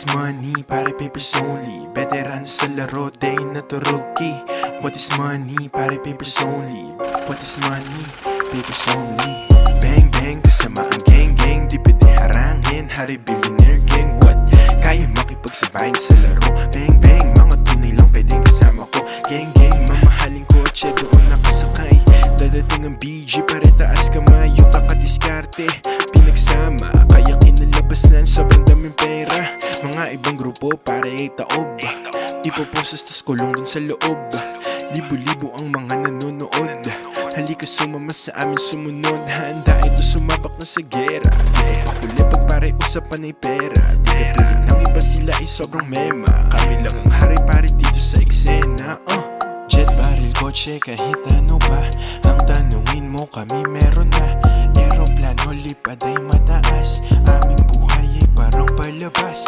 is money? Pare papers only. Veteran sa laro, day na turuki. What is money? Pare papers only. What is money? Papers only. Bang bang, kasama ang gang gang. Di pwede harangin, hari billionaire gang. What? Kaya makipagsabayin sa laro. Bang bang, mga tunay lang pwedeng kasama ko. Gang gang, mamahaling kotse doon nakasakay. Dadating ang BG, pare taas kamay. Yung kakadiskarte, pinagsama. Kaya kinalabasan, sobrang daming pera. Mga ibang grupo, pare ay taob. Ipoposes tas kulong dun sa loob. Libo-libo ang mga nanonood. Halika sumama sa amin sumunod. Handa ito sumabak na sa gera. Di pa pakuli pag pare usapan ay pera. Di katulad ng iba sila ay sobrang mema. Kami lang ang hari-pari dito sa eksena. Jet, baril, kotse, kahit ano pa. Ang tanungin mo kami meron na. Aeroplano, lipad ay mataas. Aming buhay ay parang palabas.